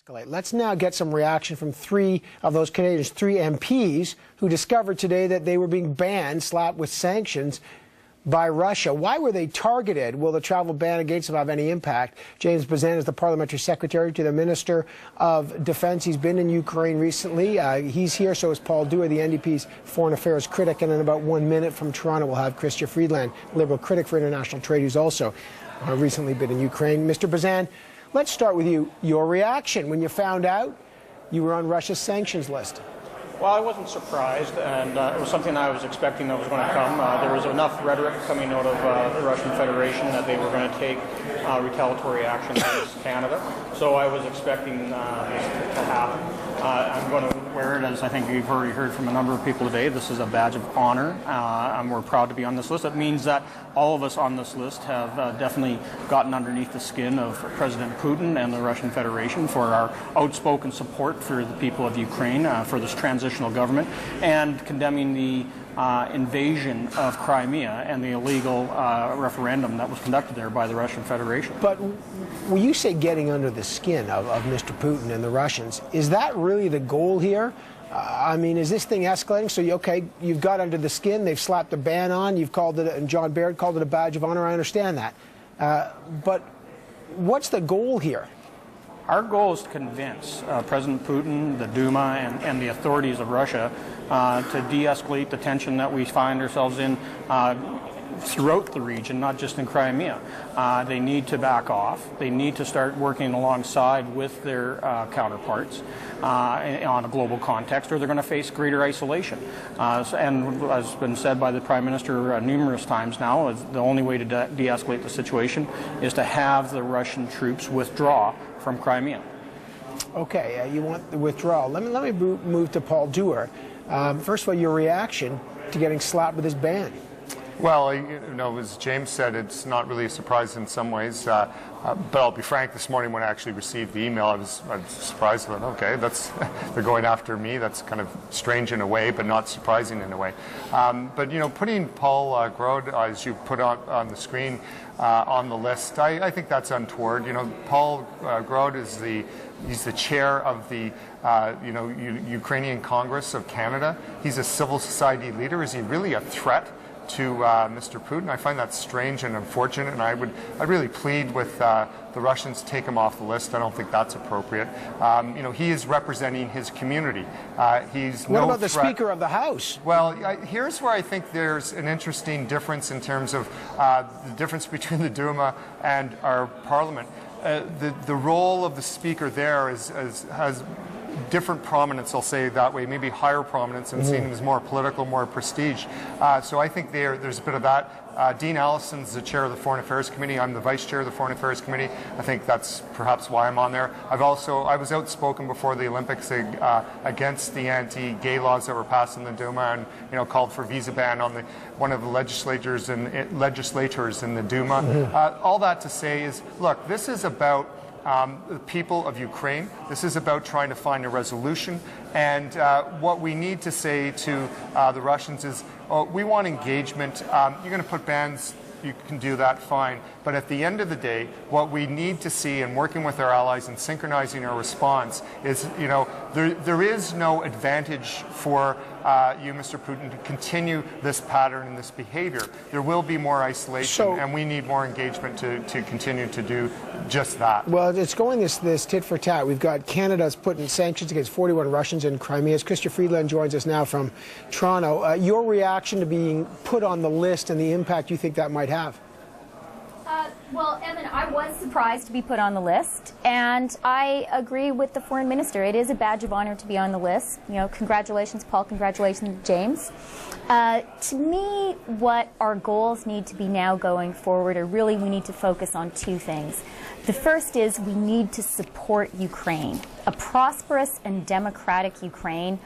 Let's now get some reaction from three of those Canadians, three MPs, who discovered today that they were being banned, slapped with sanctions by Russia. Why were they targeted? Will the travel ban against them have any impact? James Bezan is the Parliamentary Secretary to the Minister of Defence. He's been in Ukraine recently. He's here, so is Paul Dewar, the NDP's Foreign Affairs critic. And in about 1 minute from Toronto, we'll have Friedland, Liberal critic for international trade, who's also recently been in Ukraine. Mr. Bezan, let's start with you. Your reaction when you found out you were on Russia's sanctions list. Well, I wasn't surprised, and it was something I was expecting that was going to come. There was enough rhetoric coming out of the Russian Federation that they were going to take retaliatory action against Canada. So I was expecting this to happen. I'm going to wear it, as I think you've already heard from a number of people today. This is a badge of honor, and we're proud to be on this list. It means that all of us on this list have definitely gotten underneath the skin of President Putin and the Russian Federation for our outspoken support for the people of Ukraine, for this transitional government, and condemning the invasion of Crimea and the illegal referendum that was conducted there by the Russian Federation. But when you say getting under the skin of Mr. Putin and the Russians, is that really the goal here? I mean, is this thing escalating? So, you've got under the skin, they've slapped a ban on, you've called it, and John Baird called it a badge of honor, I understand that. But what's the goal here? Our goal is to convince President Putin, the Duma, and the authorities of Russia to de-escalate the tension that we find ourselves in throughout the region, not just in Crimea. They need to back off. They need to start working alongside with their counterparts on a global context, or they're going to face greater isolation. And as has been said by the Prime Minister numerous times now, is the only way to de-escalate the situation is to have the Russian troops withdraw from Crimea. Okay, you want the withdrawal. Let me move to Paul Dewar. First of all, your reaction to getting slapped with this ban. Well, as James said, it's not really a surprise in some ways. But I'll be frank, this morning when I actually received the email, I was surprised. I thought, okay, they're going after me. That's kind of strange in a way, but not surprising in a way. But, putting Paul Grode, as you put on the screen, on the list, I think that's untoward. Paul Grode is he's the chair of the Ukrainian Congress of Canada. He's a civil society leader. Is he really a threat to Mr. Putin? I find that strange and unfortunate, and I'd really plead with the Russians to take him off the list. I don't think that's appropriate. He is representing his community. What about the Speaker of the House? Well, here's where I think there's an interesting difference in terms of the difference between the Duma and our Parliament. The role of the Speaker there has different prominence, I'll say it that way, maybe higher prominence, and seen as more political, more prestige. So I think there's a bit of that. Dean Allison's the chair of the Foreign Affairs Committee. I'm the vice chair of the Foreign Affairs Committee. I think that's perhaps why I'm on there. I was outspoken before the Olympics against the anti-gay laws that were passed in the Duma, and called for visa ban on one of the legislators in the Duma. All that to say is, look, this is about the people of Ukraine. This is about trying to find a resolution. And what we need to say to the Russians is, we want engagement. You're going to put bans, you can do that, fine. But at the end of the day, what we need to see in working with our allies and synchronizing our response is, there is no advantage for you, Mr. Putin, to continue this pattern and this behavior. There will be more isolation, and we need more engagement to continue to do just that. Well, it's going this tit for tat. We've got Canada's putting sanctions against 41 Russians in Crimea. As Friedland joins us now from Toronto. Your reaction to being put on the list and the impact you think that might have? Well, Evan, I was surprised to be put on the list, and I agree with the Foreign Minister. It is a badge of honor to be on the list. Congratulations, Paul. Congratulations, James. To me, what our goals need to be now going forward are really we need to focus on two things. The first is we need to support Ukraine. A prosperous and democratic Ukraine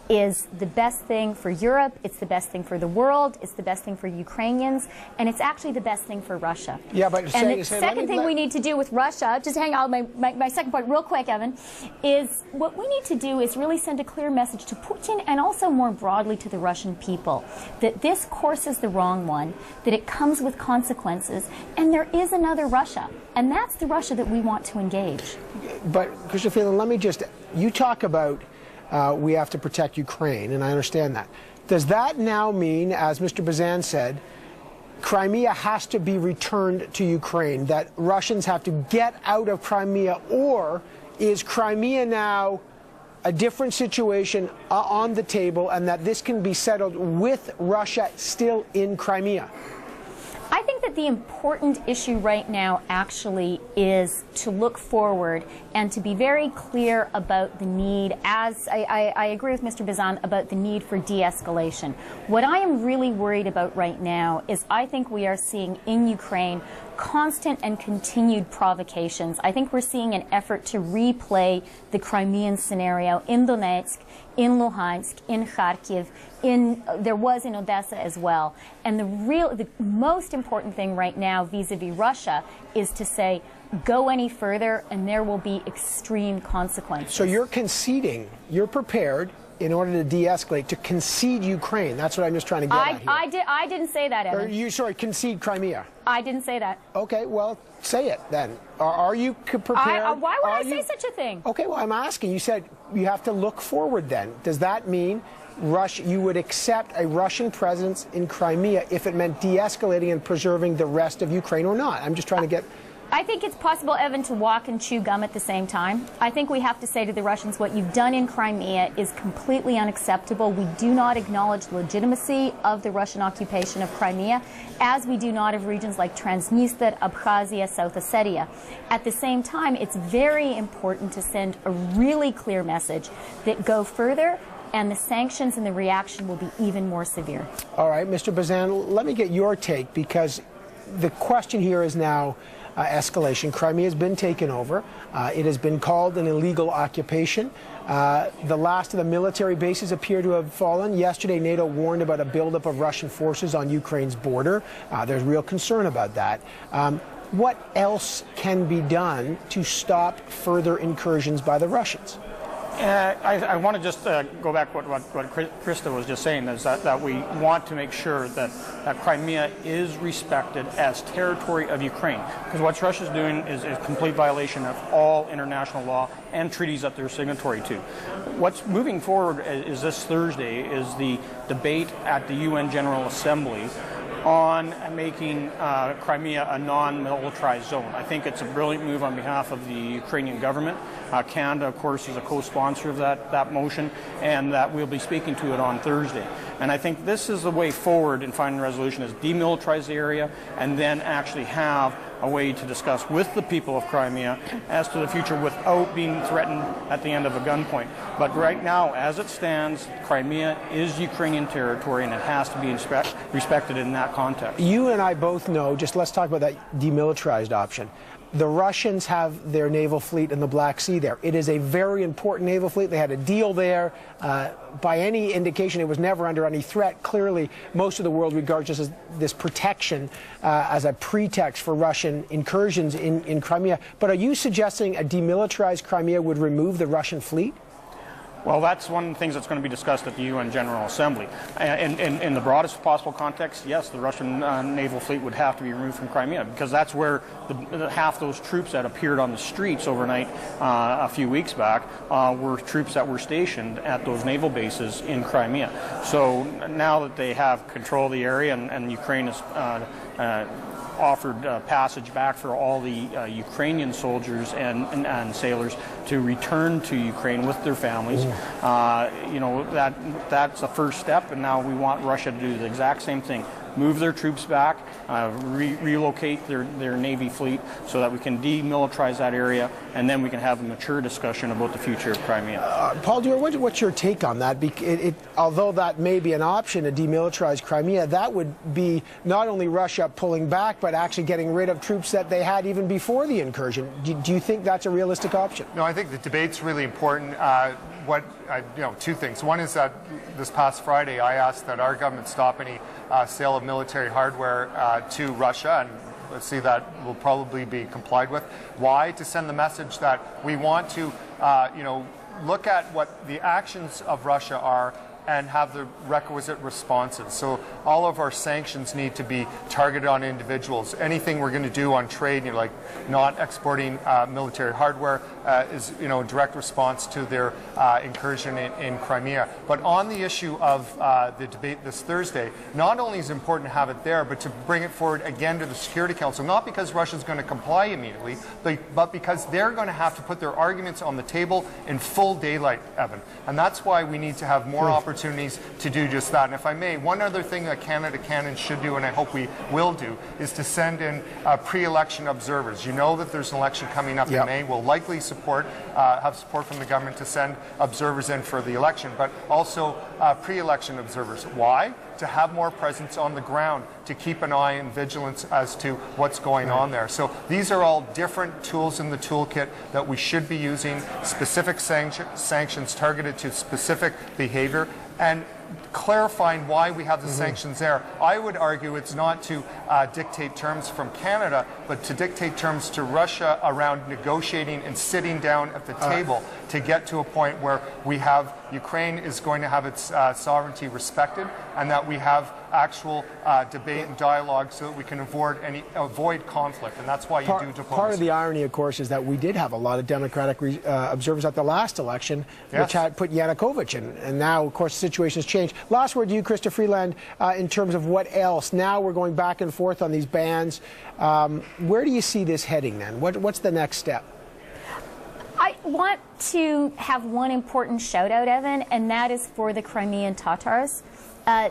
is the best thing for Europe, it's the best thing for the world, it's the best thing for Ukrainians, and it's actually the best thing for Russia. Yeah, but the second thing we need to do with Russia, just hang on, my second point real quick, Evan, is what we need to do is really send a clear message to Putin and also more broadly to the Russian people that this course is the wrong one, that it comes with consequences, and there is another Russia, and that's the Russia that we want to engage. But, Christopher, let me just, you talk about we have to protect Ukraine, and I understand that. Does that now mean, as Mr. Bezan said, Crimea has to be returned to Ukraine, that Russians have to get out of Crimea, or is Crimea now a different situation on the table and that this can be settled with Russia still in Crimea? I think that the important issue right now actually is to look forward and to be very clear about the need, as I agree with Mr. Bezan, about the need for de-escalation. What I am really worried about right now is I think we are seeing in Ukraine constant and continued provocations. I think we're seeing an effort to replay the Crimean scenario in Donetsk, in Luhansk, in Kharkiv, there was in Odessa as well. And the most important thing right now vis-a-vis Russia is to say, go any further and there will be extreme consequences. So you're conceding, you're prepared in order to de-escalate, to concede Ukraine. That's what I'm just trying to get at here. I didn't say that, Evan. Sorry, concede Crimea. I didn't say that. Okay, well, say it then. Are you prepared? Why would I say such a thing? Okay, well, I'm asking. You said you have to look forward then. Does that mean you would accept a Russian presence in Crimea if it meant de-escalating and preserving the rest of Ukraine or not? I'm just trying to get... I think it's possible, Evan, to walk and chew gum at the same time. I think we have to say to the Russians, what you've done in Crimea is completely unacceptable. We do not acknowledge the legitimacy of the Russian occupation of Crimea, as we do not of regions like Transnistria, Abkhazia, South Ossetia. At the same time, it's very important to send a really clear message that go further, and the sanctions and the reaction will be even more severe. All right, Mr. Bezan, let me get your take, because the question here is now escalation. Crimea has been taken over. It has been called an illegal occupation. The last of the military bases appear to have fallen. Yesterday, NATO warned about a buildup of Russian forces on Ukraine's border. There's real concern about that. What else can be done to stop further incursions by the Russians? I want to just go back to what Krista was just saying, is that we want to make sure that Crimea is respected as territory of Ukraine. Because what Russia's doing is a complete violation of all international law and treaties that they're signatory to. What's moving forward is this Thursday is the debate at the UN General Assembly on making Crimea a non-militarized zone. I think it's a brilliant move on behalf of the Ukrainian government. Canada, of course, is a co-sponsor of that motion, and that we'll be speaking to it on Thursday. And I think this is the way forward in finding a resolution, is demilitarize the area and then actually have a way to discuss with the people of Crimea as to the future without being threatened at the end of a gunpoint. But right now, as it stands, Crimea is Ukrainian territory, and it has to be respected in that context. You and I both know, just let's talk about that demilitarized option. The Russians have their naval fleet in the Black Sea there. It is a very important naval fleet. They had a deal there. By any indication, it was never under any threat. Clearly, most of the world regards this protection as a pretext for Russian incursions in Crimea. But are you suggesting a demilitarized Crimea would remove the Russian fleet? Well, that's one of the things that's going to be discussed at the UN General Assembly. In the broadest possible context, yes, the Russian naval fleet would have to be removed from Crimea, because that's where half those troops that appeared on the streets overnight a few weeks back were troops that were stationed at those naval bases in Crimea. So now that they have control of the area, and Ukraine has offered passage back for all the Ukrainian soldiers and sailors to return to Ukraine with their families. You know, that's the first step, and now we want Russia to do the exact same thing. Move their troops back, relocate their Navy fleet so that we can demilitarize that area, and then we can have a mature discussion about the future of Crimea. Paul Dewar, what's your take on that? Although that may be an option, a demilitarized Crimea, that would be not only Russia pulling back, but actually getting rid of troops that they had even before the incursion. Do you think that's a realistic option? No, I think the debate's really important. two things. One is that this past Friday, I asked that our government stop any sale of military hardware to Russia, and let's see, that will probably be complied with. Why? To send the message that we want to, look at what the actions of Russia are and have the requisite responses. So all of our sanctions need to be targeted on individuals. Anything we're going to do on trade, like not exporting military hardware, is a direct response to their incursion in Crimea. But on the issue of the debate this Thursday, not only is it important to have it there, but to bring it forward again to the Security Council, not because Russia's going to comply immediately, but because they're going to have to put their arguments on the table in full daylight, Evan. And that's why we need to have more opportunities to do just that. And if I may, one other thing that Canada can and should do, and I hope we will do, is to send in pre-election observers. You know that there's an election coming up in May. We'll likely have support from the government to send observers in for the election, but also pre-election observers. Why? To have more presence on the ground, to keep an eye and vigilance as to what's going on there. So these are all different tools in the toolkit that we should be using, specific sanctions targeted to specific behavior, and clarifying why we have the sanctions there. I would argue it's not to dictate terms from Canada, but to dictate terms to Russia around negotiating and sitting down at the table to get to a point where we have Ukraine is going to have its sovereignty respected, and that we have actual debate and dialogue so that we can avoid conflict. And that's why you do diplomacy. Part of the irony, of course, is that we did have a lot of Democratic observers at the last election, which had put Yanukovych in. And now, of course, the situation has changed. Last word to you, Krista Friedland, in terms of what else. Now we're going back and forth on these bans. Where do you see this heading then? What's the next step? I want to have one important shout out, Evan, and that is for the Crimean Tatars.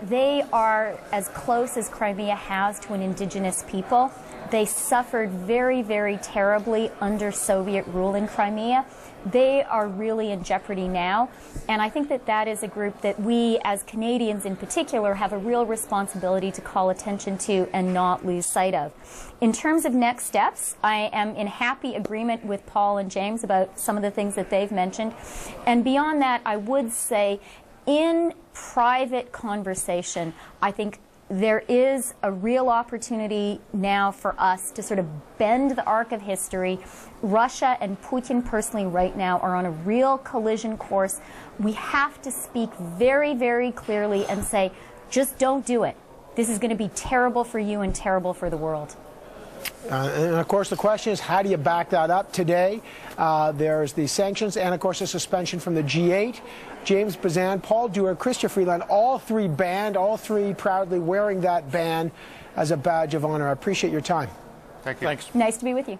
They are as close as Crimea has to an indigenous people. They suffered very, very terribly under Soviet rule in Crimea. They are really in jeopardy now, and I think that that is a group that we, as Canadians in particular, have a real responsibility to call attention to and not lose sight of. In terms of next steps, I am in happy agreement with Paul and James about some of the things that they've mentioned, and beyond that, I would say in private conversation, I think there is a real opportunity now for us to sort of bend the arc of history. Russia and Putin personally right now are on a real collision course. We have to speak very, very clearly and say, just don't do it. This is going to be terrible for you and terrible for the world. And of course, the question is, how do you back that up today? There's the sanctions and, of course, the suspension from the G8. James Bezan, Paul Dewar, Krista Friedland, all three banned, all three proudly wearing that ban as a badge of honor. I appreciate your time. Thank you. Thanks. Nice to be with you.